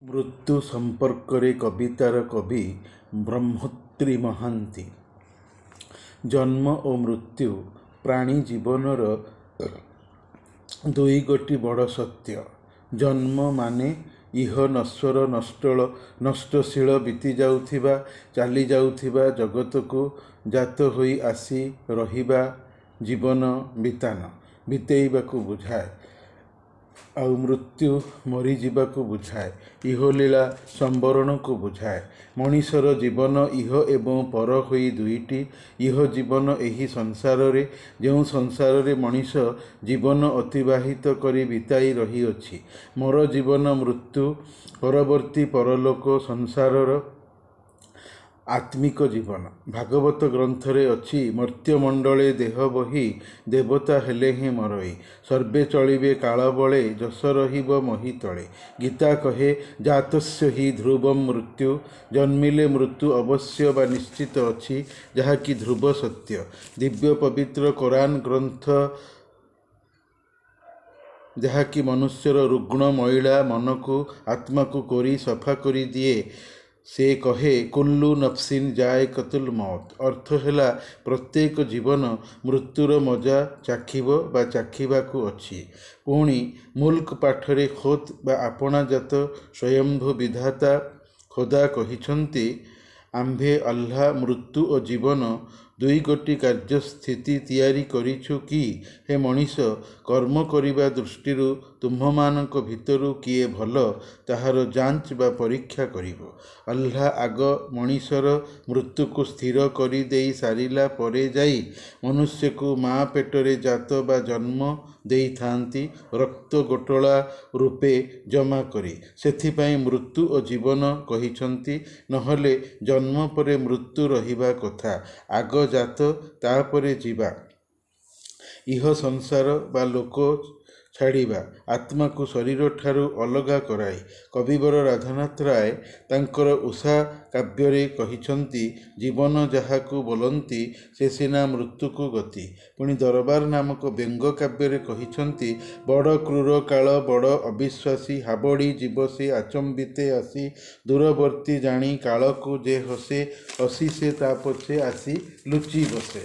ମୃତ୍ୟୁ ସମ୍ପର୍କରେ କବିତାର କବି ବ୍ରହ୍ମୋତ୍ରୀ ମହାନ୍ତି। ଜନ୍ମ ଓ ମୃତ୍ୟୁ ପ୍ରାଣୀ ଜୀବନର ଦୁଇ ଗୋଟି ବଡ଼ ସତ୍ୟ। ଜନ୍ମ ମାନେ ଇହ ନଶ୍ୱର ନଷ୍ଟଶୀଳ ବିତି ଯାଉଥିବା ଚାଲି ଯାଉଥିବା ଜଗତକୁ ଜାତ ହୋଇ ଆସି ରହିବା ଜୀବନ ବିତେଇବାକୁ ବୁଝାଏ। ଆଉ ମୃତ୍ୟୁ ମରିଯିବାକୁ ବୁଝାଏ, ଇହଲୀଳା ସମ୍ବରଣକୁ ବୁଝାଏ। ମଣିଷର ଜୀବନ ଇହ ଏବଂ ପର ହୋଇ ଦୁଇଟି। ଇହ ଜୀବନ ଏହି ସଂସାରରେ, ଯେଉଁ ସଂସାରରେ ମଣିଷ ଜୀବନ ଅତିବାହିତ କରି ବିତାଇ ରହିଅଛି। ମର ଜୀବନ ମୃତ୍ୟୁ ପରବର୍ତ୍ତୀ ପରଲୋକ ସଂସାରର ଆତ୍ମିକ ଜୀବନ। ଭାଗବତ ଗ୍ରନ୍ଥରେ ଅଛି, ମର୍ତ୍ତ୍ୟମଣ୍ଡଳେ ଦେହ ବହି ଦେବତା ହେଲେହେଁ ମରଇ। ସର୍ବେ ଚଳିବେ କାଳ ବଳେ ଯଶ ରହିବ ମହି ତଳେ। ଗୀତା କହେ, ଜାତସ୍ୟ ହି ଧ୍ରୁବମ୍ ମୃତ୍ୟୁ। ଜନ୍ମିଲେ ମୃତ୍ୟୁ ଅବଶ୍ୟ ବା ନିଶ୍ଚିତ ଅଛି, ଯାହାକି ଧ୍ରୁବ ସତ୍ୟ। ଦିବ୍ୟ ପବିତ୍ର କୋରାନ୍ ଗ୍ରନ୍ଥ ଯାହାକି ମନୁଷ୍ୟର ରୁଗ୍ଣ ମଇଳା ମନକୁ ଆତ୍ମାକୁ କୋରି ସଫା କରିଦିଏ, ସେ କହେ, କୁଲ୍ଲୁ ନଫ୍ସିନ୍ ଜାଏକତୁଲ୍ ମୌତ୍। ଅର୍ଥ ହେଲା, ପ୍ରତ୍ୟେକ ଜୀବନ ମୃତ୍ୟୁର ମଜା ଚାଖିବ ବା ଚାଖିବାକୁ ଅଛି। ପୁଣି ମୁଲ୍କ ପାଠରେ ଖୋଦ୍ ବା ଆପଣାଜାତ ସ୍ୱୟମ୍ଭୁ ବିଧାତା ଖୋଦା କହିଛନ୍ତି, ଆମ୍ଭେ ଆଲ୍ଲାହ ମୃତ୍ୟୁ ଓ ଜୀବନ ଦୁଇ ଗୋଟି କାର୍ଯ୍ୟ ସ୍ଥିତି ତିଆରି କରିଛୁ କି? ହେ ମଣିଷ, କର୍ମ କରିବା ଦୃଷ୍ଟିରୁ ତୁମ୍ଭମାନଙ୍କ ଭିତରୁ କିଏ ଭଲ, ତାହାର ଯାଞ୍ଚ ବା ପରୀକ୍ଷା କରିବ। ଆଲ୍ଲାହ ଆଗ ମଣିଷର ମୃତ୍ୟୁକୁ ସ୍ଥିର କରିଦେଇ ସାରିଲା ପରେ ଯାଇ ମନୁଷ୍ୟକୁ ମା ପେଟରେ ଜାତ ବା ଜନ୍ମ ଦେଇଥାନ୍ତି, ରକ୍ତ ଗୋଟଳା ରୂପେ ଜମା କରି। ସେଥିପାଇଁ ମୃତ୍ୟୁ ଓ ଜୀବନ କହିଛନ୍ତି। ନହେଲେ ଜନ୍ମ ପରେ ମୃତ୍ୟୁ ରହିବା କଥା। ଆଗ ଜାତ, ତାପରେ ଯିବା। ଇହ ସଂସାର ବା ଲୋକ ଛାଡ଼ିବା ଆତ୍ମାକୁ ଶରୀରଠାରୁ ଅଲଗା କରାଇ। କବିବର ରାଧାନାଥ ରାୟ ତାଙ୍କର ଉଷା କାବ୍ୟରେ କହିଛନ୍ତି, ଜୀବନ ଯାହାକୁ ବୋଲନ୍ତି, ସେ ସିନା ମୃତ୍ୟୁକୁ ଗତି। ପୁଣି ଦରବାର ନାମକ ବ୍ୟଙ୍ଗ କାବ୍ୟରେ କହିଛନ୍ତି, ବଡ଼ କ୍ରୂର କାଳ ବଡ଼ ଅବିଶ୍ୱାସୀ, ହାବଡ଼ି ଯିବ ସେ ଆଚମ୍ବିତେ ଆସି। ଦୂରବର୍ତ୍ତୀ ଜାଣି କାଳକୁ ଯେ ହସେ, ହସି ସେ ତା ପଛେ ଆସି ଲୁଚି ବସେ।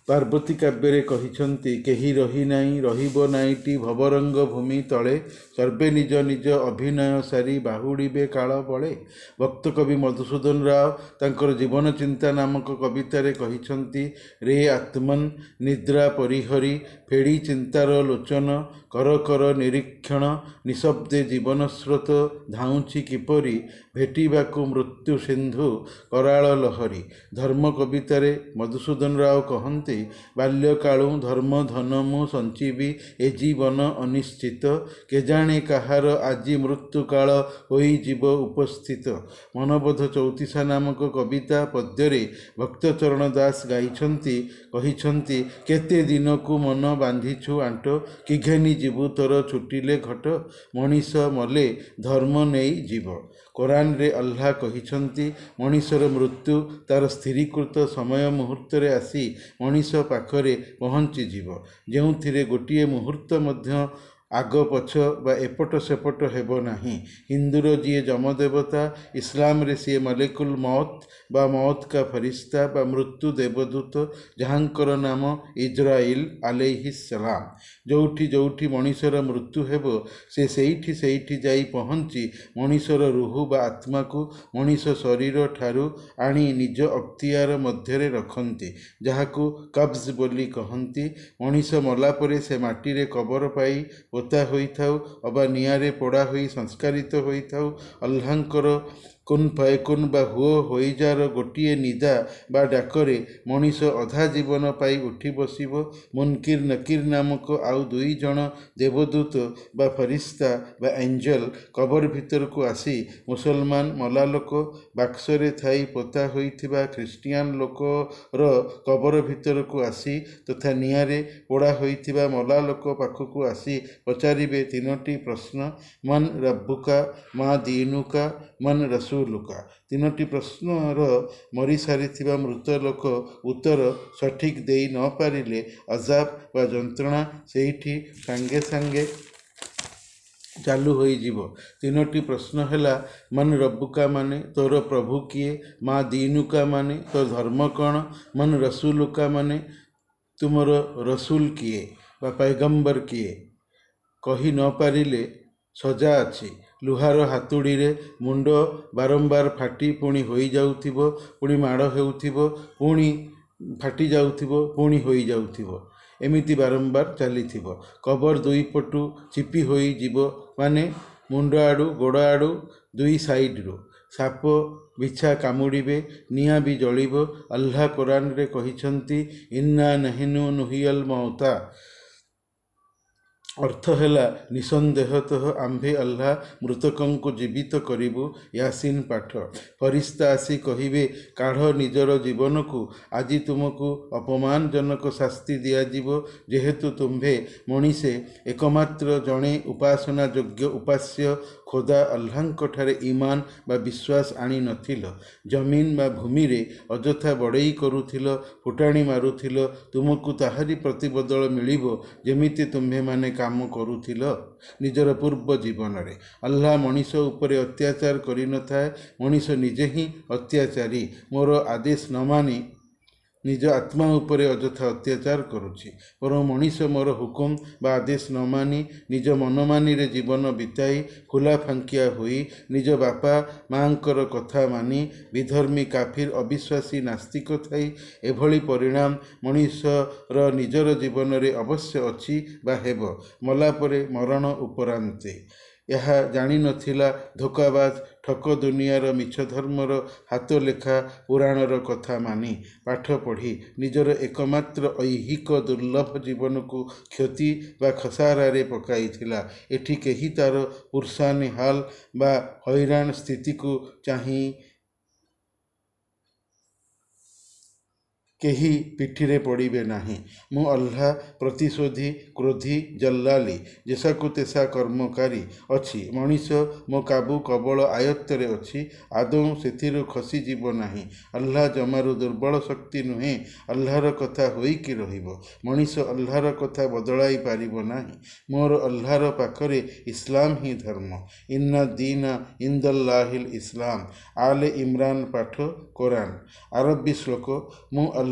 ପାର୍ବତୀ କାବ୍ୟରେ କହିଛନ୍ତି, କେହି ରହିନାହିଁ ରହିବ ନାଇଁଟି ଭବରଙ୍ଗ ଭୂମି ତଳେ। ସର୍ବେ ନିଜ ନିଜ ଅଭିନୟ ସାରି ବାହୁଡ଼ିବେ କାଳ ବଳେ। ଭକ୍ତ କବି ମଧୁସୂଦନ ରାଓ ତାଙ୍କର ଜୀବନ ଚିନ୍ତା ନାମକ କବିତାରେ କହିଛନ୍ତି, ରେ ଆତ୍ମନ୍ ନିଦ୍ରା ପରିହରି ଫେଡ଼ି ଚିନ୍ତାର ଲୋଚନ। କର କର ନିରୀକ୍ଷଣ ନିଃଶବ୍ଦେ ଜୀବନ ସ୍ରୋତ ଧାଉଁଛି କିପରି, ଭେଟିବାକୁ ମୃତ୍ୟୁ ସିନ୍ଧୁ କରାଳ ଲହରୀ। ଧର୍ମ କବିତାରେ ମଧୁସୂଦନ ରାଓ କହନ୍ତି, ବାଲ୍ୟକାଳୁ ଧର୍ମ ଧନ ମୁଁ ସଞ୍ଚିବି, ଏ ଜୀବନ ଅନିଶ୍ଚିତ। କେଜାଣେ କାହାର ଆଜି ମୃତ୍ୟୁ କାଳ ହୋଇଯିବ ଉପସ୍ଥିତ। ମନବୋଧ ଚଉତିଶା ନାମକ କବିତା ପଦ୍ୟରେ ଭକ୍ତଚରଣ ଦାସ ଗାଇଛନ୍ତି, କହିଛନ୍ତି, କେତେ ଦିନକୁ ମନ ବାନ୍ଧିଛୁ ଆଣ୍ଟ, କି ଘେନି ଯିବୁ ତୋର ଛୁଟିଲେ ଘଟ। ମଣିଷ ମଲେ ଧର୍ମ ନେଇ ଯିବ। କୋରାନରେ ଆଲ୍ଲାହ କହିଛନ୍ତି, ମଣିଷର ମୃତ୍ୟୁ ତାର ସ୍ଥିରୀକୃତ ସମୟ ମୁହୂର୍ତ୍ତରେ ଆସି ମଣିଷ ପାଖରେ ପହଞ୍ଚିଯିବ, ଯେଉଁଥିରେ ଗୋଟିଏ ମୁହୂର୍ତ୍ତ ମଧ୍ୟ ଆଗ ପଛ ବା ଏପଟ ସେପଟ ହେବ ନାହିଁ। ହିନ୍ଦୁର ଯିଏ ଯମଦେବତା, ଇସଲାମରେ ସିଏ ମଲେକୁଲ୍ ମୌତ୍ ବା ମୌତ୍ କା ଫରିସ୍ତା ବା ମୃତ୍ୟୁ ଦେବଦୂତ, ଯାହାଙ୍କର ନାମ ଇଜ୍ରାଇଲ୍ ଆଲୈହିସ୍ସଲାମ୍। ଯୋଉଠି ଯୋଉଠି ମଣିଷର ମୃତ୍ୟୁ ହେବ, ସେ ସେଇଠି ଯାଇ ପହଞ୍ଚି ମଣିଷର ରୁହୁ ବା ଆତ୍ମାକୁ ମଣିଷ ଶରୀର ଠାରୁ ଆଣି ନିଜ ଅକ୍ତିଆର ମଧ୍ୟରେ ରଖନ୍ତି, ଯାହାକୁ କବ୍ଜ ବୋଲି କହନ୍ତି। ମଣିଷ ମଲା ପରେ ସେ ମାଟିରେ କବର ପାଇ ପୋତା ହୋଇଥାଉ ଅବା ନିଆଁରେ ପୋଡ଼ା ହୋଇ ସଂସ୍କାରିତ ହୋଇଥାଉ, ଆଲ୍ଲାହଙ୍କର କୁନ୍ ଫୟକୁନ୍ ବା ହୁଅ ହୋଇଯାର ଗୋଟିଏ ନିଦା ବା ଡାକରେ ମଣିଷ ଅଧା ଜୀବନ ପାଇ ଉଠି ବସିବ। ମୁନକିର୍ ନକିର୍ ନାମକ ଆଉ ଦୁଇ ଜଣ ଦେବଦୂତ ବା ଫରିସ୍ତା ବା ଏଞ୍ଜେଲ କବର ଭିତରକୁ ଆସି ମୁସଲମାନ ମଲା ଲୋକ, ବାକ୍ସରେ ଥାଇ ପୋତା ହୋଇଥିବା ଖ୍ରୀଷ୍ଟିଆନ ଲୋକର କବର ଭିତରକୁ ଆସି ତଥା ନିଆଁରେ ପୋଡ଼ା ହୋଇଥିବା ମଲା ଲୋକ ପାଖକୁ ଆସି ପଚାରିବେ ତିନୋଟି ପ୍ରଶ୍ନ, ମନ୍ ରବ୍ବୁକା ମା ଦୀନୁକା ମନ୍ ରସୂଲୁକା। ତିନୋଟି ପ୍ରଶ୍ନର ମରିସାରିଥିବା ମୃତ ଲୋକ ଉତ୍ତର ସଠିକ୍ ଦେଇ ନ ପାରିଲେ ଅଜାବ ବା ଯନ୍ତ୍ରଣା ସେଇଠି ସାଙ୍ଗେ ସାଙ୍ଗେ ଚାଲୁ ହୋଇଯିବ। 3ଟି ପ୍ରଶ୍ନ ହେଲା, ମନ୍ ରବୁକା ମାନେ ତୋର ପ୍ରଭୁ କିଏ, ମା ଦୀନୁକା ମାନେ ତୋର ଧର୍ମ କ'ଣ, ମନ୍ ରସୁଲୁକା ମାନେ ତୁମର ରସୁଲ କିଏ ବା ପୈଗମ୍ବର କିଏ। କହି ନ ପାରିଲେ ସଜା ଅଛି। ଲୁହାର ହାତୁଡ଼ିରେ ମୁଣ୍ଡ ବାରମ୍ବାର ଫାଟି ପୁଣି ହୋଇଯାଉଥିବ, ପୁଣି ମାଡ଼ ହେଉଥିବ, ପୁଣି ଫାଟି ଯାଉଥିବ, ପୁଣି ହୋଇଯାଉଥିବ, ଏମିତି ବାରମ୍ବାର ଚାଲିଥିବ। କବର 2 ପଟୁ ଚିପି ହୋଇଯିବ, ମାନେ ମୁଣ୍ଡ ଆଡ଼ୁ ଗୋଡ଼ ଆଡ଼ୁ 2 ସାଇଡ଼ରୁ। ସାପ ବିଛା କାମୁଡ଼ିବେ, ନିଆଁ ବି ଜଳିବ। ଆଲ୍ଲାହ କୋରାନରେ କହିଛନ୍ତି, ଇନ୍ନା ନହିନୁ ନୁହିୟଲ ମୌତା। ଅର୍ଥ ହେଲା, ନିଃସନ୍ଦେହତଃ ଆମ୍ଭେ ଆଲ୍ଲାହ ମୃତକଙ୍କୁ ଜୀବିତ କରିବୁ। ୟାସିନ ପାଠ। ଫରିସ୍ତା ଆସି କହିବେ, କାଢ଼ ନିଜର ଜୀବନକୁ, ଆଜି ତୁମକୁ ଅପମାନଜନକ ଶାସ୍ତି ଦିଆଯିବ, ଯେହେତୁ ତୁମ୍ଭେ ମଣିଷେ ଏକମାତ୍ର ଜଣେ ଉପାସନା ଯୋଗ୍ୟ ଉପାସ୍ୟ ଖୋଦା ଆଲ୍ଲାହଙ୍କଠାରେ ଇମାନ ବା ବିଶ୍ୱାସ ଆଣିନଥିଲ। ଜମିନ ବା ଭୂମିରେ ଅଯଥା ବଡ଼େଇ କରୁଥିଲ, ଫୁଟାଣି ମାରୁଥିଲ। ତୁମକୁ ତାହାରି ପ୍ରତିବଦଳ ମିଳିବ ଯେମିତି ତୁମ୍ଭେମାନେ କାମ କରୁଥିଲ ନିଜର ପୂର୍ବ ଜୀବନରେ। ଆଲ୍ଲାହ ମଣିଷ ଉପରେ ଅତ୍ୟାଚାର କରିନଥାଏ, ମଣିଷ ନିଜେ ହିଁ ଅତ୍ୟାଚାରୀ। ମୋର ଆଦେଶ ନ ମାନି ନିଜ ଆତ୍ମା ଉପରେ ଅଯଥା ଅତ୍ୟାଚାର କରୁଛି। ବରଂ ମଣିଷ ମୋର ହୁକୁମ ବା ଆଦେଶ ନ ମାନି ନିଜ ମନମାନିରେ ଜୀବନ ବିତାଇ ଫୁଲା ଫାଙ୍କିଆ ହୋଇ ନିଜ ବାପା ମାଙ୍କର କଥା ମାନି ବିଧର୍ମୀ କାଫିର ଅବିଶ୍ୱାସୀ ନାସ୍ତିକ ଥାଇ ଏଭଳି ପରିଣାମ ମଣିଷର ନିଜର ଜୀବନରେ ଅବଶ୍ୟ ଅଛି ବା ହେବ, ମଲା ପରେ ମରଣ ଉପରାନ୍ତେ। ଏହା ଜାଣିନଥିଲା ଧୋକାବାଜ ଠକ ଦୁନିଆର ମିଛ ଧର୍ମର ହାତଲେଖା ପୁରାଣର କଥା ମାନି ପାଠ ପଢ଼ି ନିଜର ଏକମାତ୍ର ଐହିକ ଦୁର୍ଲଭ ଜୀବନକୁ କ୍ଷତି ବା ଖସାରାରେ ପକାଇଥିଲା। ଏଠି କେହି ତାର ପୁର୍ସାନି ହାଲ ବା ହଇରାଣ ସ୍ଥିତିକୁ ଚାହିଁ କେହି ପିଠିରେ ପଡ଼ିବେ ନାହିଁ। ମୁଁ ଆଲ୍ଲାହ ପ୍ରତିଶୋଧୀ, କ୍ରୋଧୀ, ଜଲ୍ଲାଲି, ଯେସାକୁ ତେସା କର୍ମକାରୀ ଅଛି। ମଣିଷ ମୋ କାବୁ କବଳ ଆୟତ୍ତରେ ଅଛି, ଆଦୌ ସେଥିରୁ ଖସିଯିବ ନାହିଁ। ଆଲ୍ଲାହ ଜମାରୁ ଦୁର୍ବଳ ଶକ୍ତି ନୁହେଁ। ଆଲ୍ଲାହର କଥା ହୋଇକି ରହିବ। ମଣିଷ ଆଲ୍ଲାହର କଥା ବଦଳାଇ ପାରିବ ନାହିଁ। ମୋର ଆଲ୍ଲାହର ପାଖରେ ଇସଲାମ ହିଁ ଧର୍ମ। ଇନ୍ନା ଦୀନା ଇନ୍ଦାଲ୍ଲାହିଲ ଇସଲାମ। ଆଲେ ଇମ୍ରାନ ପାଠ, କୋରାନ। ଆରବୀ ଶ୍ଲୋକ। ମୁଁ ଆଲ୍ଲାହ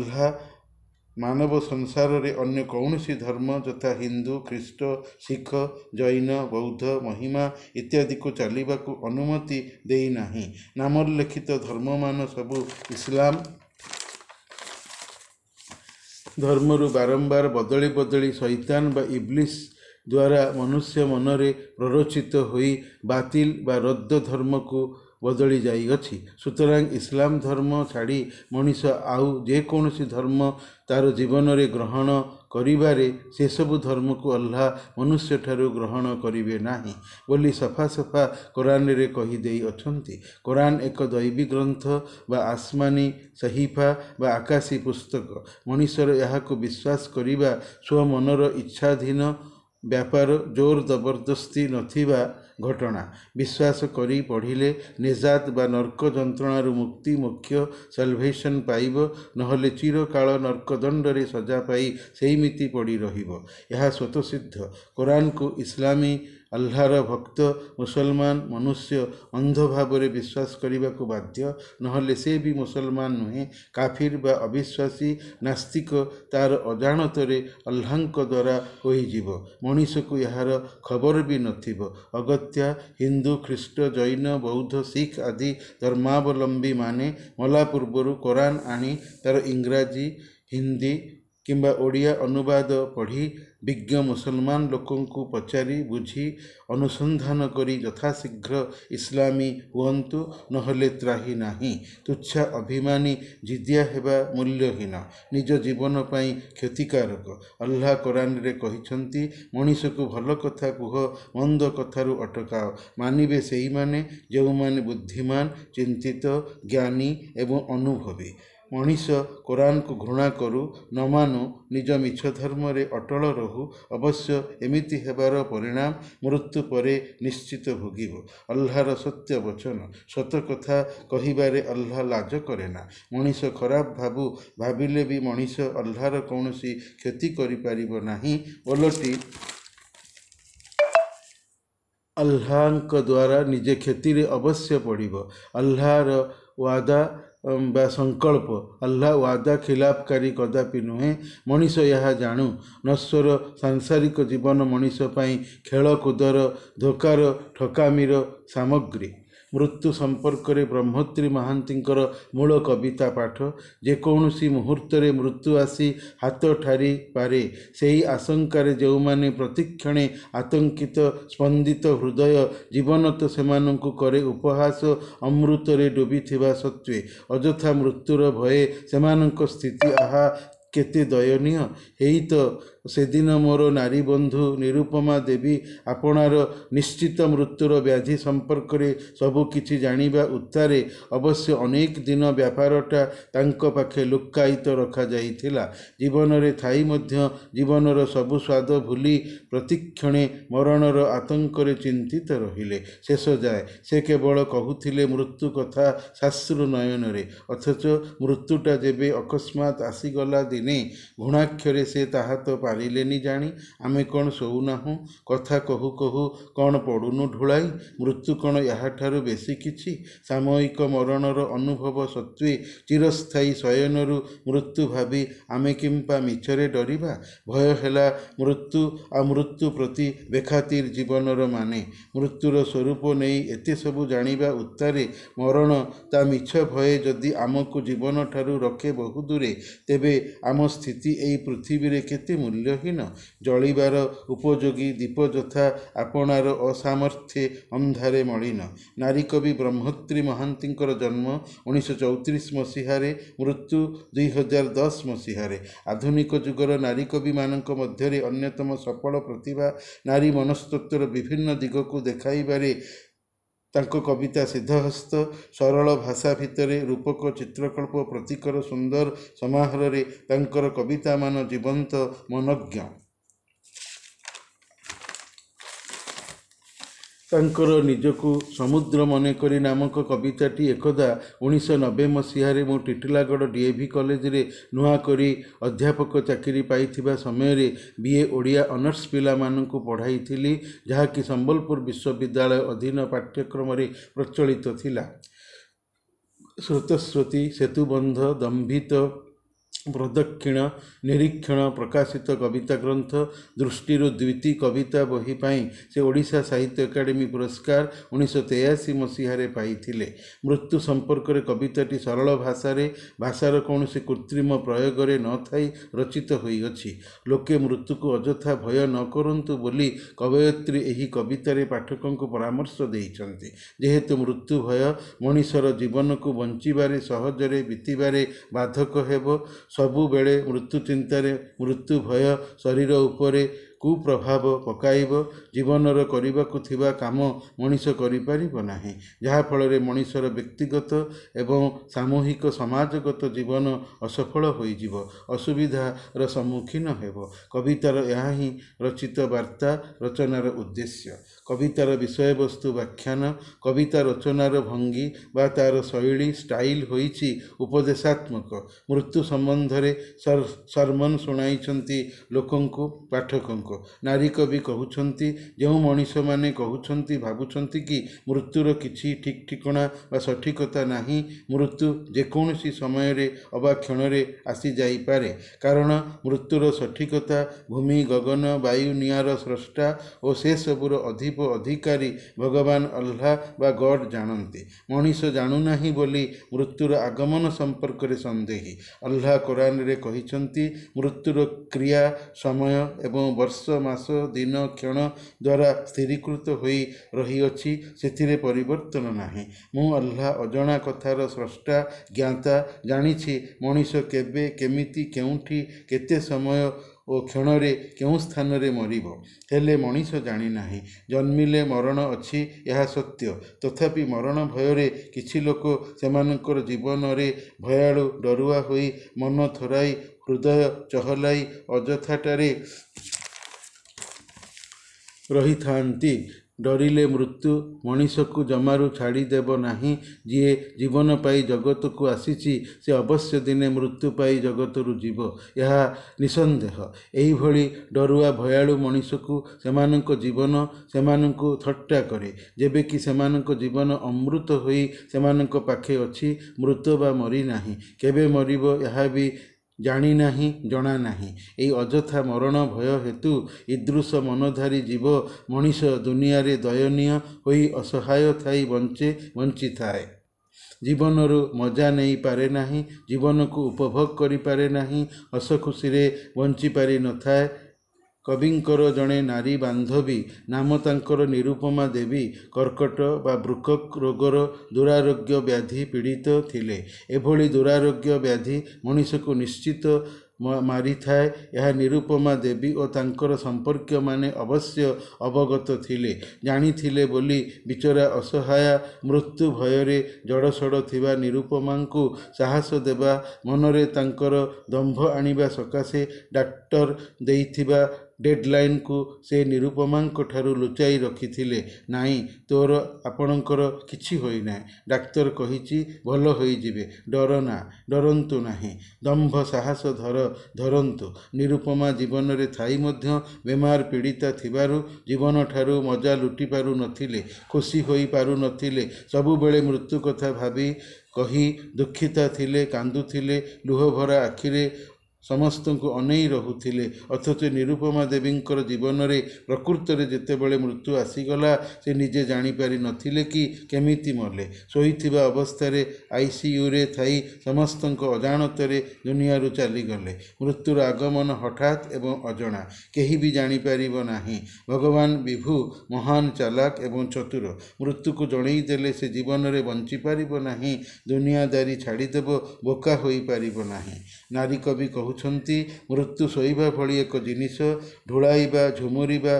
ମାନବ ସଂସାରରେ ଅନ୍ୟ କୌଣସି ଧର୍ମ ଯଥା ହିନ୍ଦୁ, ଖ୍ରୀଷ୍ଟ, ଶିଖ, ଜୈନ, ବୌଦ୍ଧ, ମହିମା ଇତ୍ୟାଦିକୁ ଚାଲିବାକୁ ଅନୁମତି ଦେଇନାହିଁ। ନାମୋଲ୍ଲେଖିତ ଧର୍ମମାନ ସବୁ ଇସଲାମ ଧର୍ମରୁ ବାରମ୍ବାର ବଦଳି ବଦଳି ଶୈତାନ ବା ଇବ୍ଲିସ୍ ଦ୍ୱାରା ମନୁଷ୍ୟ ମନରେ ପ୍ରରୋଚିତ ହୋଇ ବାତିଲ ବା ରଦ୍ଦ ଧର୍ମକୁ ବଦଳି ଯାଇଅଛି। ସୁତରାଂ ଇସଲାମ ଧର୍ମ ଛାଡ଼ି ମଣିଷ ଆଉ ଯେକୌଣସି ଧର୍ମ ତାର ଜୀବନରେ ଗ୍ରହଣ କରିବାରେ ସେସବୁ ଧର୍ମକୁ ଆଲ୍ଲାହ ମନୁଷ୍ୟଠାରୁ ଗ୍ରହଣ କରିବେ ନାହିଁ ବୋଲି ସଫା ସଫା କୋରାନରେ କହିଦେଇ ଅଛନ୍ତି। କୋରାନ ଏକ ଦୈବୀ ଗ୍ରନ୍ଥ ବା ଆସମାନି ସହିଫା ବା ଆକାଶୀ ପୁସ୍ତକ। ମଣିଷର ଏହାକୁ ବିଶ୍ୱାସ କରିବା ସ୍ୱମନର ଇଚ୍ଛାଧୀନ ବ୍ୟାପାର, ଜୋର ଜବରଦସ୍ତି ନଥିବା ଘଟଣା। ବିଶ୍ୱାସ କରି ପଢ଼ିଲେ ନିଜାତ ବା ନର୍କ ଯନ୍ତ୍ରଣାରୁ ମୁକ୍ତି, ମୋକ୍ଷ, ସାଲଭେସନ ପାଇବ, ନହେଲେ ଚିରକାଳ ନର୍କଦଣ୍ଡରେ ସଜା ପାଇ ସେଇମିତି ପଡ଼ି ରହିବ। ଏହା ସ୍ୱତଃସିଦ୍ଧ। କୋରାନକୁ ଇସଲାମୀ ଆଲ୍ଲାହର ଭକ୍ତ ମୁସଲମାନ ମନୁଷ୍ୟ ଅନ୍ଧ ଭାବରେ ବିଶ୍ୱାସ କରିବାକୁ ବାଧ୍ୟ, ନହେଲେ ସେ ବି ମୁସଲମାନ ନୁହେଁ, କାଫିର ବା ଅବିଶ୍ୱାସୀ ନାସ୍ତିକ ତାର ଅଜାଣତରେ ଆଲ୍ଲାହଙ୍କ ଦ୍ୱାରା ହୋଇଯିବ। ମଣିଷକୁ ଏହାର ଖବର ବି ନଥିବ। ଅଗତ୍ୟା ହିନ୍ଦୁ, ଖ୍ରୀଷ୍ଟ, ଜୈନ, ବୌଦ୍ଧ, ଶିଖ ଆଦି ଧର୍ମାବଲମ୍ବୀମାନେ ମଲା ପୂର୍ବରୁ କୋରାନ ଆଣି ତାର ଇଂରାଜୀ, ହିନ୍ଦୀ କିମ୍ବା ଓଡ଼ିଆ ଅନୁବାଦ ପଢ଼ି ବିଜ୍ଞ ମୁସଲମାନ ଲୋକଙ୍କୁ ପଚାରି ବୁଝି ଅନୁସନ୍ଧାନ କରି ଯଥାଶୀଘ୍ର ଇସଲାମୀ ହୁଅନ୍ତୁ, ନହେଲେ ତ୍ରାହି ନାହିଁ। ତୁଚ୍ଛା, ଅଭିମାନୀ, ଜିଦିଆ ହେବା ମୂଲ୍ୟହୀନ, ନିଜ ଜୀବନ ପାଇଁ କ୍ଷତିକାରକ। ଆଲ୍ଲାହ କୋରାନରେ କହିଛନ୍ତି, ମଣିଷକୁ ଭଲ କଥା କୁହ, ମନ୍ଦ କଥାରୁ ଅଟକାଅ। ମାନିବେ ସେଇମାନେ ଯେଉଁମାନେ ବୁଦ୍ଧିମାନ, ଚିନ୍ତିତ, ଜ୍ଞାନୀ ଏବଂ ଅନୁଭବୀ। ମଣିଷ କୋରାନକୁ ଘୃଣା କରୁ, ନ ମାନୁ, ନିଜ ମିଛ ଧର୍ମରେ ଅଟଳ ରହୁ, ଅବଶ୍ୟ ଏମିତି ହେବାର ପରିଣାମ ମୃତ୍ୟୁ ପରେ ନିଶ୍ଚିତ ଭୋଗିବ। ଆଲ୍ଲାହର ସତ୍ୟ ବଚନ। ସତ କଥା କହିବାରେ ଆଲ୍ଲାହ ଲାଜ କରେନା। ମଣିଷ ଖରାପ ଭାବିଲେ ବି ମଣିଷ ଆଲ୍ଲାହର କୌଣସି କ୍ଷତି କରିପାରିବ ନାହିଁ। ଓଲଟି ଆହ୍ଲାଙ୍କ ଦ୍ୱାରା ନିଜେ କ୍ଷତିରେ ଅବଶ୍ୟ ପଡ଼ିବ। ଆହ୍ଲାର ୱାଦା ବା ସଂକଳ୍ପ, ଆହ୍ଲା ୱାଦା ଖିଲାପକାରୀ କଦାପି ନୁହେଁ। ମଣିଷ ଏହା ଜାଣୁ। ନଶ୍ୱର ସାଂସାରିକ ଜୀବନ ମଣିଷ ପାଇଁ ଖେଳକୁଦର, ଧୋକାର, ଠକାମିର ସାମଗ୍ରୀ। ମୃତ୍ୟୁ ସମ୍ପର୍କରେ ବ୍ରହ୍ମଶ୍ରୀ ମହାନ୍ତିଙ୍କର ମୂଳ କବିତା ପାଠ। ଯେକୌଣସି ମୁହୂର୍ତ୍ତରେ ମୃତ୍ୟୁ ଆସି ହାତ ଠାରିପାରେ, ସେହି ଆଶଙ୍କାରେ ଯେଉଁମାନେ ପ୍ରତିକ୍ଷଣେ ଆତଙ୍କିତ, ସ୍ପନ୍ଦିତ ହୃଦୟ, ଜୀବନ ତ ସେମାନଙ୍କୁ କରେ ଉପହାସ। ଅମୃତରେ ଡୁବିଥିବା ସତ୍ତ୍ୱେ ଅଯଥା ମୃତ୍ୟୁର ଭୟରେ ସେମାନଙ୍କ ସ୍ଥିତି ଆହା କେତେ ଦୟନୀୟ। ହେଇ ତ ସେଦିନ ମୋର ନାରୀ ବନ୍ଧୁ ନିରୁପମା ଦେବୀ ଆପଣାର ନିଶ୍ଚିତ ମୃତ୍ୟୁର ବ୍ୟାଧି ସମ୍ପର୍କରେ ସବୁ କିଛି ଜାଣିବା ଉତ୍ତାରେ ଅବଶ୍ୟ ଅନେକ ଦିନ ବ୍ୟାପାରଟା ତାଙ୍କ ପାଖେ ଲୁକ୍କାୟିତ ରଖାଯାଇଥିଲା। ଜୀବନରେ ଥାଇ ମଧ୍ୟ ଜୀବନର ସବୁ ସ୍ୱାଦ ଭୁଲି ପ୍ରତିକ୍ଷଣେ ମରଣର ଆତଙ୍କରେ ଚିନ୍ତିତ ରହିଲେ। ଶେଷ ଯାଏ ସେ କେବଳ କହୁଥିଲେ ମୃତ୍ୟୁ କଥା ଶାଶ୍ରୁ ନୟନରେ। ଅଥଚ ମୃତ୍ୟୁଟା ଯେବେ ଅକସ୍ମାତ୍ ଆସିଗଲା ଦିନେ, ଘୁଣାକ୍ଷରେ ସେ ତାହା ତ ପାରିଲେନି ଜାଣି। ଆମେ କ'ଣ ଶୋଉନାହୁଁ? କଥା କହୁ କହୁ କ'ଣ ପଡ଼ୁନୁ ଢୁଳାଇ? ମୃତ୍ୟୁ କ'ଣ ଏହାଠାରୁ ବେଶୀ କିଛି? ସାମୟିକ ମରଣର ଅନୁଭବ ସତ୍ତ୍ୱେ ଚିରସ୍ଥାୟୀ ଶୟନରୁ ମୃତ୍ୟୁ ଭାବି ଆମେ କିମ୍ବା ମିଛରେ ଡରିବା? ଭୟ ହେଲା ମୃତ୍ୟୁ, ଆଉ ମୃତ୍ୟୁ ପ୍ରତି ବେଖାତିର ଜୀବନର ମାନେ। ମୃତ୍ୟୁର ସ୍ୱରୂପ ନେଇ ଏତେ ସବୁ ଜାଣିବା ଉତ୍ତାରେ ମରଣ, ତା ମିଛ ଭୟ ଯଦି ଆମକୁ ଜୀବନଠାରୁ ରଖେ ବହୁ ଦୂରେ, ତେବେ ଆମ ସ୍ଥିତି ଏହି ପୃଥିବୀରେ କେତେ ମୂଲ୍ୟହୀନ। ଜଳିବାର ଉପଯୋଗୀ ଦୀପ ଯଥା ଆପଣାର ଅସାମର୍ଥ୍ୟେ ଅନ୍ଧାରେ ମଳିନ। ନାରୀକବି ବ୍ରହ୍ମଶ୍ରୀ ମହାନ୍ତିଙ୍କର ଜନ୍ମ 1934 ମସିହାରେ, ମୃତ୍ୟୁ 2010 ମସିହାରେ। ଆଧୁନିକ ଯୁଗର ନାରୀକବିମାନଙ୍କ ମଧ୍ୟରେ ଅନ୍ୟତମ ସଫଳ ପ୍ରତିଭା। ନାରୀ ମନସ୍ତତ୍ୱର ବିଭିନ୍ନ ଦିଗକୁ ଦେଖାଇବାରେ ତାଙ୍କ କବିତା ସିଦ୍ଧହସ୍ତ। ସରଳ ଭାଷା ଭିତରେ ରୂପକ ଚିତ୍ରକଳ୍ପ ପ୍ରତୀକର ସୁନ୍ଦର ସମାହାରରେ ତାଙ୍କର କବିତାମାନ ଜୀବନ୍ତ, ମନୋଜ୍ଞ। ତାଙ୍କର ନିଜକୁ ସମୁଦ୍ର ମନେକରି ନାମକ କବିତାଟି ଏକଦା 1990 ମସିହାରେ ମୁଁ ଟିଟିଲାଗଡ଼ ଡିଏଭି କଲେଜରେ ନୂଆ କରି ଅଧ୍ୟାପକ ଚାକିରି ପାଇଥିବା ସମୟରେ BA ଓଡ଼ିଆ ଅନର୍ସ ପିଲାମାନଙ୍କୁ ପଢ଼ାଇଥିଲି, ଯାହାକି ସମ୍ବଲପୁର ବିଶ୍ୱବିଦ୍ୟାଳୟ ଅଧୀନ ପାଠ୍ୟକ୍ରମରେ ପ୍ରଚଳିତ ଥିଲା। ସ୍ରୋତସ୍ୱତୀ, ସେତୁବନ୍ଧ, ଦମ୍ଭିତ, ପ୍ରଦକ୍ଷିଣ, ନିରୀକ୍ଷଣ ପ୍ରକାଶିତ କବିତା ଗ୍ରନ୍ଥ, ଦୃଷ୍ଟିରୁ ଦ୍ୱିତୀ କବିତା ବହି ପାଇଁ ସେ ଓଡ଼ିଶା ସାହିତ୍ୟ ଏକାଡେମୀ ପୁରସ୍କାର 1983 ମସିହାରେ ପାଇଥିଲେ। ମୃତ୍ୟୁ ସମ୍ପର୍କରେ କବିତାଟି ସରଳ ଭାଷାରେ, ଭାଷାର କୌଣସି କୃତ୍ରିମ ପ୍ରୟୋଗରେ ନ ଥାଇ ରଚିତ ହୋଇଅଛି। ଲୋକେ ମୃତ୍ୟୁକୁ ଅଯଥା ଭୟ ନ କରନ୍ତୁ ବୋଲି କବୟିତ୍ରୀ ଏହି କବିତାରେ ପାଠକଙ୍କୁ ପରାମର୍ଶ ଦେଇଛନ୍ତି। ଯେହେତୁ ମୃତ୍ୟୁ ଭୟ ମଣିଷର ଜୀବନକୁ ବଞ୍ଚିବାରେ, ସହଜରେ ବିତିବାରେ ବାଧକ ହେବ, ସବୁବେଳେ ମୃତ୍ୟୁ ଚିନ୍ତାରେ ମୃତ୍ୟୁ ଭୟ ଶରୀର ଉପରେ କୁପ୍ରଭାବ ପକାଇବ। ଜୀବନର କରିବାକୁ ଥିବା କାମ ମଣିଷ କରିପାରିବ ନାହିଁ, ଯାହାଫଳରେ ମଣିଷର ବ୍ୟକ୍ତିଗତ ଏବଂ ସାମୂହିକ ସମାଜଗତ ଜୀବନ ଅସଫଳ ହୋଇଯିବ, ଅସୁବିଧାର ସମ୍ମୁଖୀନ ହେବ। କବିତାର ଏହା ହିଁ ରଚିତ ବାର୍ତ୍ତା, ରଚନାର ଉଦ୍ଦେଶ୍ୟ। କବିତାର ବିଷୟବସ୍ତୁ ବ୍ୟାଖ୍ୟାନ। କବିତା ରଚନାର ଭଙ୍ଗୀ ବା ତାର ଶୈଳୀ, ଷ୍ଟାଇଲ ହୋଇଛି ଉପଦେଶାତ୍ମକ। ମୃତ୍ୟୁ ସମ୍ବନ୍ଧରେ ସରମନ ଶୁଣାଇଛନ୍ତି ଲୋକଙ୍କୁ, ପାଠକଙ୍କୁ। ନାରୀ କବି କହୁଛନ୍ତି, ଯେଉଁ ମଣିଷମାନେ କହୁଛନ୍ତି, ଭାବୁଛନ୍ତି କି ମୃତ୍ୟୁର କିଛି ଠିକ୍ ଠିକଣା ବା ସଠିକତା ନାହିଁ, ମୃତ୍ୟୁ ଯେକୌଣସି ସମୟରେ ଅବା କ୍ଷଣରେ ଆସିଯାଇପାରେ। କାରଣ ମୃତ୍ୟୁର ସଠିକତା ଭୂମି, ଗଗନ, ବାୟୁ, ନିଆଁର ସ୍ରଷ୍ଟା ଓ ସେସବୁର ଅଧିକାରୀ ଭଗବାନ ଆଲ୍ଲାହ ବା ଗଡ୍ ଜାଣନ୍ତି। ମଣିଷ ଜାଣୁନାହିଁ ବୋଲି ମୃତ୍ୟୁର ଆଗମନ ସମ୍ପର୍କରେ ସନ୍ଦେହୀ। ଆଲ୍ଲାହ କୋରାନରେ କହିଛନ୍ତି, ମୃତ୍ୟୁର କ୍ରିୟା, ସମୟ ଏବଂ ବର୍ଷ, ମାସ, ଦିନ, କ୍ଷଣ ଦ୍ୱାରା ସ୍ଥିରୀକୃତ ହୋଇ ରହିଅଛି, ସେଥିରେ ପରିବର୍ତ୍ତନ ନାହିଁ। ମୁଁ ଆଲ୍ଲାହ ଅଜଣା କଥାର ସ୍ରଷ୍ଟା, ଜ୍ଞାତା। ଜାଣିଛି ମଣିଷ କେବେ, କେମିତି, କେଉଁଠି, କେତେ ସମୟ ଓ କ୍ଷଣରେ କେଉଁ ସ୍ଥାନରେ ମରିବ। ହେଲେ ମଣିଷ ଜାଣିନାହିଁ। ଜନ୍ମିଲେ ମରଣ ଅଛି, ଏହା ସତ୍ୟ। ତଥାପି ମରଣ ଭୟରେ କିଛି ଲୋକ ସେମାନଙ୍କର ଜୀବନରେ ଭୟାଳୁ, ଡରୁଆ ହୋଇ ମନ ଥରାଇ, ହୃଦୟ ଚହଲାଇ ଅଯଥାଟାରେ ରହିଥାନ୍ତି। ଡରିଲେ ମୃତ୍ୟୁ ମଣିଷକୁ ଜମାରୁ ଛାଡ଼ିଦେବ ନାହିଁ। ଯିଏ ଜୀବନ ପାଇ ଜଗତକୁ ଆସିଛି ସେ ଅବଶ୍ୟ ଦିନେ ମୃତ୍ୟୁ ପାଇ ଜଗତରୁ ଯିବ, ଏହା ନିଃସନ୍ଦେହ। ଏହିଭଳି ଡରୁଆ ଭୟାଳୁ ମଣିଷକୁ ସେମାନଙ୍କ ଜୀବନ ସେମାନଙ୍କୁ ଥଟ୍ଟା କରେ, ଯେବେକି ସେମାନଙ୍କ ଜୀବନ ଅମୃତ ହୋଇ ସେମାନଙ୍କ ପାଖେ ଅଛି। ମୃତ ବା ମରିନାହିଁ, କେବେ ମରିବ ଏହା ବି ଜାଣିନାହିଁ, ଜଣା ନାହିଁ। ଏହି ଅଯଥା ମରଣ ଭୟ ହେତୁ ଈଦୃଶ ମନଧାରୀ ଜୀବ ମଣିଷ ଦୁନିଆରେ ଦୟନୀୟ ହୋଇ ଅସହାୟ ଥାଇ ବଞ୍ଚିଥାଏ। ଜୀବନରୁ ମଜା ନେଇପାରେ ନାହିଁ, ଜୀବନକୁ ଉପଭୋଗ କରିପାରେ ନାହିଁ, ହସ ଖୁସିରେ ବଞ୍ଚିପାରି ନଥାଏ। କବିଙ୍କର ଜଣେ ନାରୀ ବାନ୍ଧବୀ, ନାମ ତାଙ୍କର ନିରୁପମା ଦେବୀ, କର୍କଟ ବା ବୃକକ୍ ରୋଗର ଦୁରାରୋଗ୍ୟ ବ୍ୟାଧି ପୀଡ଼ିତ ଥିଲେ। ଏଭଳି ଦୁରାରୋଗ୍ୟ ବ୍ୟାଧି ମଣିଷକୁ ନିଶ୍ଚିତ ମାରିଥାଏ, ଏହା ନିରୁପମା ଦେବୀ ଓ ତାଙ୍କର ସମ୍ପର୍କୀୟମାନେ ଅବଶ୍ୟ ଅବଗତ ଥିଲେ। ଜାଣିଥିଲେ ବୋଲି ବିଚରା ଅସହାୟା ମୃତ୍ୟୁ ଭୟରେ ଜଡ଼ସଡ଼ ଥିବା ନିରୁପମାଙ୍କୁ ସାହସ ଦେବା, ମନରେ ତାଙ୍କର ଦମ୍ଭ ଆଣିବା ସକାଶେ ଡାକ୍ତର ଦେଇଥିବା ଡେଡ୍ଲାଇନ୍କୁ ସେ ନିରୁପମାଙ୍କ ଠାରୁ ଲୁଚାଇ ରଖିଥିଲେ। ନାଇଁ, ଆପଣଙ୍କର କିଛି ହୋଇନାହିଁ, ଡାକ୍ତର କହିଛି ଭଲ ହୋଇଯିବେ, ଡରନ୍ତୁ ନାହିଁ, ଦମ୍ଭ ସାହସ ଧରନ୍ତୁ। ନିରୁପମା ଜୀବନରେ ଥାଇ ମଧ୍ୟ ବେମାର ପୀଡ଼ିତା ଥିବାରୁ ଜୀବନଠାରୁ ମଜା ଲୁଟି ପାରୁ ନଥିଲେ, ଖୁସି ହୋଇ ପାରୁ ନଥିଲେ। ସବୁବେଳେ ମୃତ୍ୟୁ କଥା ଭାବି କହି ଦୁଃଖିତା ଥିଲେ, କାନ୍ଦୁଥିଲେ, ଲୁହଭରା ଆଖିରେ ସମସ୍ତଙ୍କୁ ଅନେଇ ରହୁଥିଲେ। ଅଥଚ ନିରୁପମା ଦେବୀଙ୍କର ଜୀବନରେ ପ୍ରକୃତରେ ଯେତେବେଳେ ମୃତ୍ୟୁ ଆସିଗଲା, ସେ ନିଜେ ଜାଣିପାରି ନଥିଲେ କି କେମିତି ମଲେ। ଶୋଇଥିବା ଅବସ୍ଥାରେ ICUରେ ଥାଇ ସମସ୍ତଙ୍କ ଅଜାଣତରେ ଦୁନିଆରୁ ଚାଲିଗଲେ। ମୃତ୍ୟୁର ଆଗମନ ହଠାତ୍ ଏବଂ ଅଜଣା, କେହି ବି ଜାଣିପାରିବ ନାହିଁ। ଭଗବାନ ବିଭୁ ମହାନ ଚାଲାକ ଏବଂ ଚତୁର। ମୃତ୍ୟୁକୁ ଜଣେଇ ଦେଲେ ସେ ଜୀବନରେ ବଞ୍ଚିପାରିବ ନାହିଁ, ଦୁନିଆଦାରୀ ଛାଡ଼ିଦେବ, ବୋକା ହୋଇପାରିବ ନାହିଁ। ନାରୀ କବି କହୁଛନ୍ତି, ମୃତ୍ୟୁ ଶୋଇବା ଭଳି ଏକ ଜିନିଷ, ଢୁଳାଇବା, ଝୁମୁରିବା,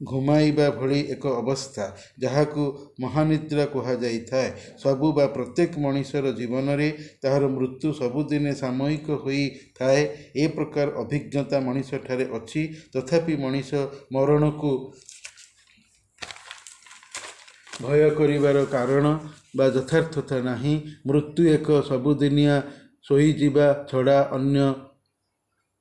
ଘୁମାଇବା ଭଳି ଏକ ଅବସ୍ଥା, ଯାହାକୁ ମହାନିଦ୍ରା କୁହାଯାଇଥାଏ। ସବୁ ବା ପ୍ରତ୍ୟେକ ମଣିଷର ଜୀବନରେ ତାହାର ମୃତ୍ୟୁ ସବୁଦିନେ ସାମୟିକ ହୋଇଥାଏ। ଏ ପ୍ରକାର ଅଭିଜ୍ଞତା ମଣିଷଠାରେ ଅଛି। ତଥାପି ମଣିଷ ମରଣକୁ ଭୟ କରିବାର କାରଣ ବା ଯଥାର୍ଥତା ନାହିଁ। ମୃତ୍ୟୁ ଏକ ସବୁଦିନିଆ ଶୋଇଯିବା ଛଡ଼ା ଅନ୍ୟ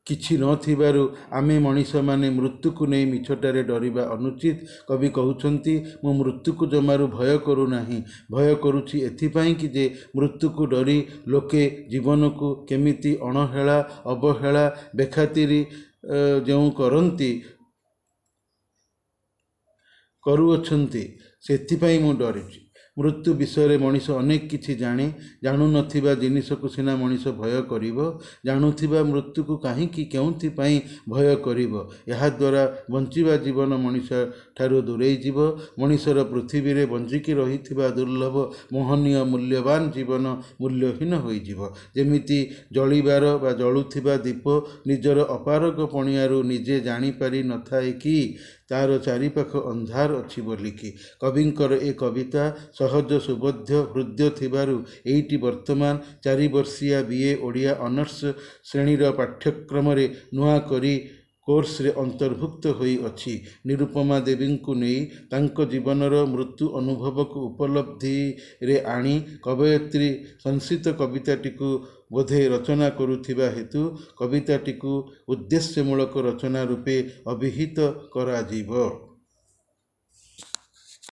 କିଛି ନଥିବାରୁ ଆମେ ମଣିଷମାନେ ମୃତ୍ୟୁକୁ ନେଇ ମିଛଟାରେ ଡରିବା ଅନୁଚିତ। କବି କହୁଛନ୍ତି, ମୁଁ ମୃତ୍ୟୁକୁ ଜମାରୁ ଭୟ କରୁନାହିଁ। ଭୟ କରୁଛି ଏଥିପାଇଁ କି ଯେ ମୃତ୍ୟୁକୁ ଡରି ଲୋକେ ଜୀବନକୁ କେମିତି ଅଣହେଳା, ଅବହେଳା, ବେଖାତିର ଯେଉଁ କରୁଅଛନ୍ତି, ସେଥିପାଇଁ ମୁଁ ଡରୁଛି। ମୃତ୍ୟୁ ବିଷୟରେ ମଣିଷ ଅନେକ କିଛି ଜାଣେ। ଜାଣୁନଥିବା ଜିନିଷକୁ ସିନା ମଣିଷ ଭୟ କରିବ, ଜାଣୁଥିବା ମୃତ୍ୟୁକୁ କାହିଁକି କେଉଁଥିପାଇଁ ଭୟ କରିବ? ଏହାଦ୍ୱାରା ବଞ୍ଚିବା ଜୀବନ ମଣିଷ ଠାରୁ ଦୂରେଇ ଯିବ। ମଣିଷର ପୃଥିବୀରେ ବଞ୍ଚିକି ରହିଥିବା ଦୁର୍ଲଭ, ମୋହନୀୟ, ମୂଲ୍ୟବାନ ଜୀବନ ମୂଲ୍ୟହୀନ ହୋଇଯିବ। ଯେମିତି ଜଳିବାର ବା ଜଳୁଥିବା ଦୀପ ନିଜର ଅପାରଗ ପଣିଆରୁ ନିଜେ ଜାଣିପାରି ନଥାଏ କି ତାର ଚାରିପାଖ ଅନ୍ଧାର ଅଛି ବୋଲିକି। କବିଙ୍କର ଏ କବିତା ସହଜ, ସୁବୋଧ୍ୟ, ହୃଦ୍ୟ ଥିବାରୁ ଏଇଟି ବର୍ତ୍ତମାନ 4 ବର୍ଷିଆ BA ଓଡ଼ିଆ ଅନର୍ସ ଶ୍ରେଣୀର ପାଠ୍ୟକ୍ରମରେ ନୂଆ କରି କୋର୍ସରେ ଅନ୍ତର୍ଭୁକ୍ତ ହୋଇଅଛି। ନିରୁପମା ଦେବୀଙ୍କୁ ନେଇ ତାଙ୍କ ଜୀବନର ମୃତ୍ୟୁ ଅନୁଭବକୁ ଉପଲବ୍ଧିରେ ଆଣି କବୟିତ୍ରୀ ସଂସ୍କୃତ କବିତାଟିକୁ ବୋଧେ ରଚନା କରୁଥିବା ହେତୁ କବିତାଟିକୁ ଉଦ୍ଦେଶ୍ୟମୂଳକ ରଚନା ରୂପେ ଅଭିହିତ କରାଯିବ।